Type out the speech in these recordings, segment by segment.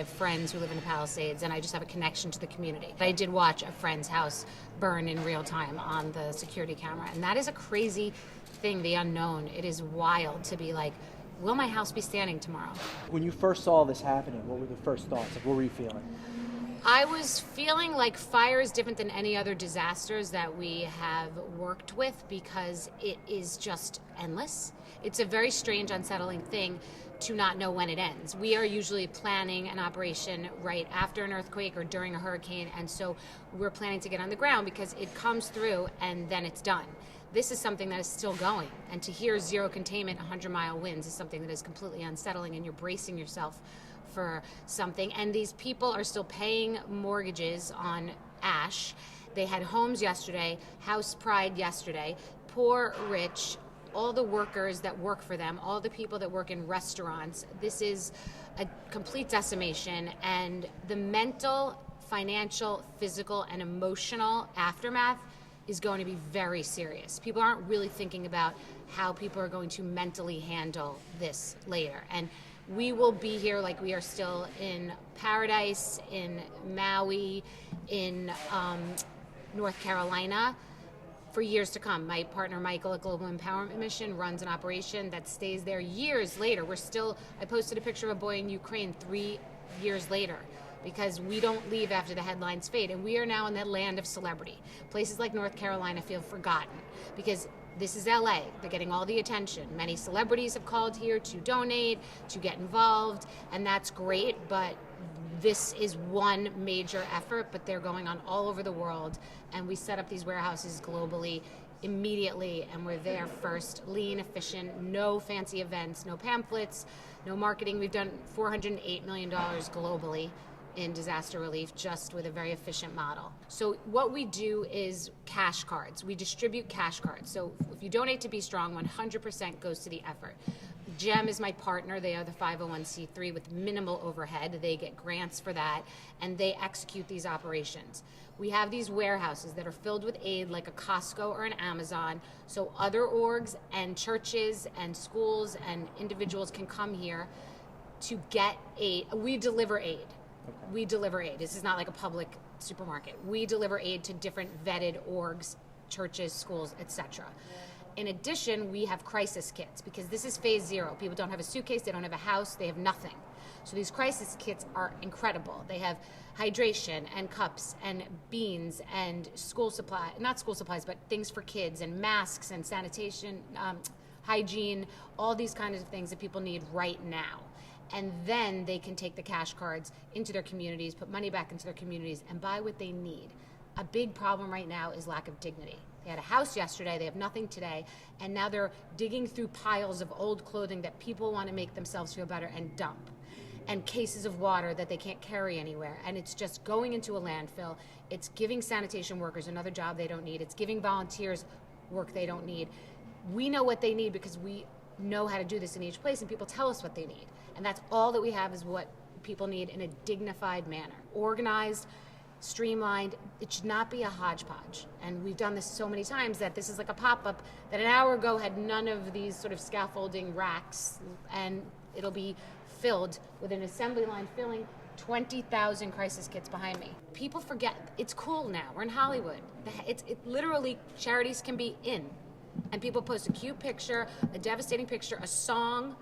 have friends who live in the Palisades, and I just have a connection to the community. I did watch a friend's house burn in real time on the security camera, and that is a crazy thing, the unknown. It is wild to be like, will my house be standing tomorrow? When you first saw this happening, what were the first thoughts? Like, what were you feeling? I was feeling like fire is different than any other disasters that we have worked with because it is just endless. It's a very strange, unsettling thing to not know when it ends. We are usually planning an operation right after an earthquake or during a hurricane, and so we're planning to get on the ground because it comes through and then it's done. This is something that is still going, and to hear zero containment, 100-mile winds is something that is completely unsettling, and you're bracing yourself for something. And these people are still paying mortgages on ash. They had homes yesterday, house pride yesterday, poor, rich, all the workers that work for them, all the people that work in restaurants. This is a complete decimation, and the mental, financial, physical, and emotional aftermath is going to be very serious. People aren't really thinking about how people are going to mentally handle this later. And we will be here like we are still in Paradise, in Maui, in North Carolina for years to come. My partner Michael at Global Empowerment Mission runs an operation that stays there years later. I posted a picture of a boy in Ukraine 3 years later, because we don't leave after the headlines fade. And we are now in that land of celebrity. Places like North Carolina feel forgotten because this is LA. They're getting all the attention. Many celebrities have called here to donate, to get involved, and that's great, but this is one major effort, but they're going on all over the world, and we set up these warehouses globally immediately, and we're there first, lean, efficient, no fancy events, no pamphlets, no marketing. We've done $408 million globally in disaster relief just with a very efficient model. So what we do is cash cards. We distribute cash cards. So if you donate to BStrong, 100% goes to the effort. GEM is my partner. They are the 501c3 with minimal overhead. They get grants for that, and they execute these operations. We have these warehouses that are filled with aid like a Costco or an Amazon, so other orgs and churches and schools and individuals can come here to get aid. We deliver aid. Okay. We deliver aid. This is not like a public supermarket. We deliver aid to different vetted orgs, churches, schools, etc. In addition, we have crisis kits because this is phase 0. People don't have a suitcase, they don't have a house, they have nothing. So these crisis kits are incredible. They have hydration and cups and beans and not school supplies, but things for kids and masks and sanitation, hygiene, all these kinds of things that people need right now. And then they can take the cash cards into their communities, put money back into their communities, and buy what they need. A big problem right now is lack of dignity. They had a house yesterday, they have nothing today, and now they're digging through piles of old clothing that people want to make themselves feel better and dump, and cases of water that they can't carry anywhere. And it's just going into a landfill. It's giving sanitation workers another job they don't need. It's giving volunteers work they don't need. We know what they need because we know how to do this in each place, and people tell us what they need. And that's all that we have is what people need in a dignified manner. Organized, streamlined. It should not be a hodgepodge. And we've done this so many times that this is like a pop-up that an hour ago had none of these sort of scaffolding racks, and it'll be filled with an assembly line filling 20,000 crisis kits behind me. People forget, it's cool now. We're in Hollywood. It literally, charities can be in. And people post a cute picture, a devastating picture, a song,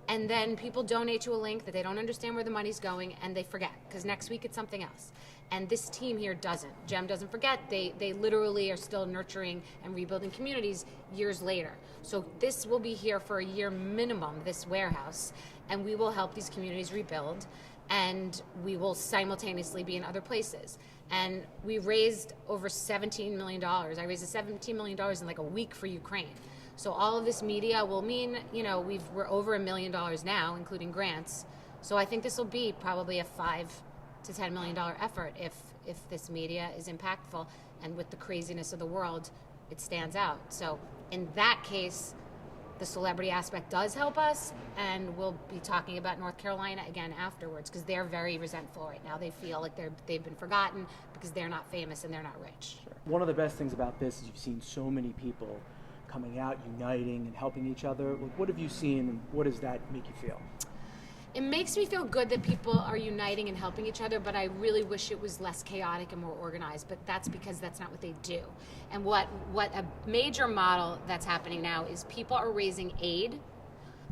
and then people donate to a link that they don't understand where the money's going, and they forget, because next week it's something else. And this team here doesn't. GEM doesn't forget. They literally are still nurturing and rebuilding communities years later. So this will be here for a year minimum, this warehouse, and we will help these communities rebuild, and we will simultaneously be in other places. And we raised over $17 million. I raised $17 million in like a week for Ukraine. So all of this media will mean, we're over $1 million now, including grants. So I think this will be probably a $5 to $10 million effort if this media is impactful, and with the craziness of the world, it stands out. So in that case, the celebrity aspect does help us, and we'll be talking about North Carolina again afterwards, because they're very resentful right now. They feel like they've been forgotten because they're not famous and they're not rich. Sure. One of the best things about this is you've seen so many people coming out, uniting, and helping each other. What have you seen, and what does that make you feel? It makes me feel good that people are uniting and helping each other, but I really wish it was less chaotic and more organized. But that's because that's not what they do. And what a major model that's happening now is people are raising aid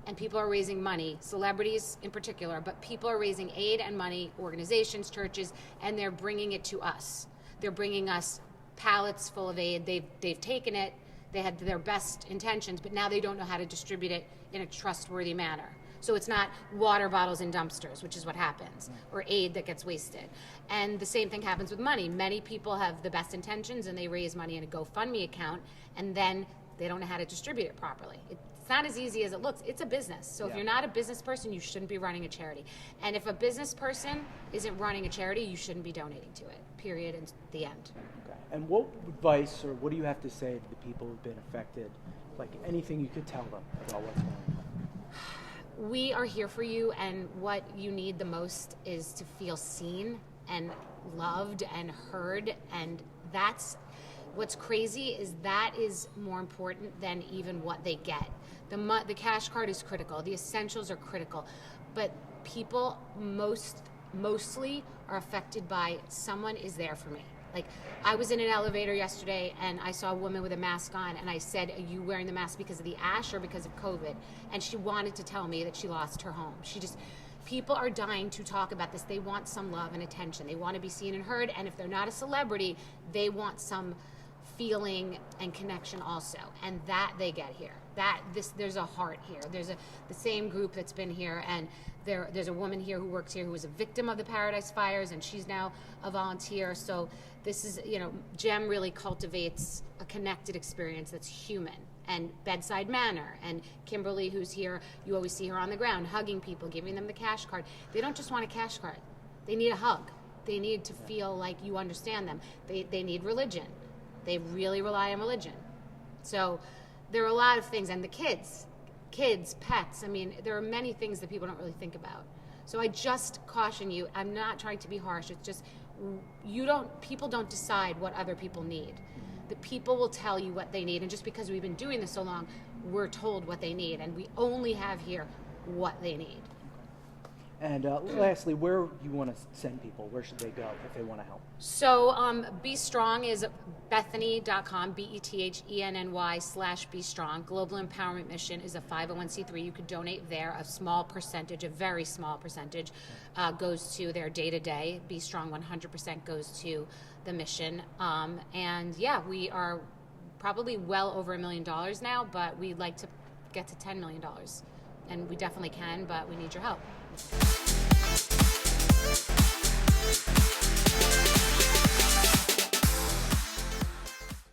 and people are raising money, celebrities in particular, but people are raising aid and money, organizations, churches, and they're bringing it to us. They're bringing us pallets full of aid. They've taken it. They had their best intentions, but now they don't know how to distribute it in a trustworthy manner. So it's not water bottles in dumpsters, which is what happens, or aid that gets wasted. And the same thing happens with money. Many people have the best intentions and they raise money in a GoFundMe account, and then they don't know how to distribute it properly. It's not as easy as it looks. It's a business. So if you're not a business person, you shouldn't be running a charity. And if a business person isn't running a charity, you shouldn't be donating to it, period, and the end. Okay. And what advice or what do you have to say to the people who've been affected? Like anything you could tell them about what's going on? We are here for you, and what you need the most is to feel seen and loved and heard, and that's what's crazy is that is more important than even what they get. The cash card is critical, the essentials are critical, but people mostly are affected by someone is there for me. Like, I was in an elevator yesterday and I saw a woman with a mask on and I said, are you wearing the mask because of the ash or because of COVID? And she wanted to tell me that she lost her home. People are dying to talk about this. They want some love and attention. They want to be seen and heard, and if they're not a celebrity, they want some feeling and connection also, and that they get here. There's a heart here. There's the same group that's been here, and there's a woman here who works here who was a victim of the Paradise Fires, and she's now a volunteer. So this is, GEM really cultivates a connected experience that's human and bedside manner. And Kimberly, who's here, you always see her on the ground hugging people, giving them the cash card. They don't just want a cash card. They need a hug. They need to feel like you understand them. They need religion. They really rely on religion. So there are a lot of things. And the kids, pets, there are many things that people don't really think about. So I just caution you, I'm not trying to be harsh, it's just, people don't decide what other people need. The people will tell you what they need, and just because we've been doing this so long, we're told what they need, and we only have here what they need. And lastly, where you want to send people? Where should they go if they want to help? So BStrong is Bethenny.com, BETHENNY/BStrong. Global Empowerment Mission is a 501c3. You could donate there. A small percentage, a very small percentage, goes to their day-to-day. BStrong 100% goes to the mission. We are probably well over $1 million now, but we'd like to get to $10 million. And we definitely can, but we need your help.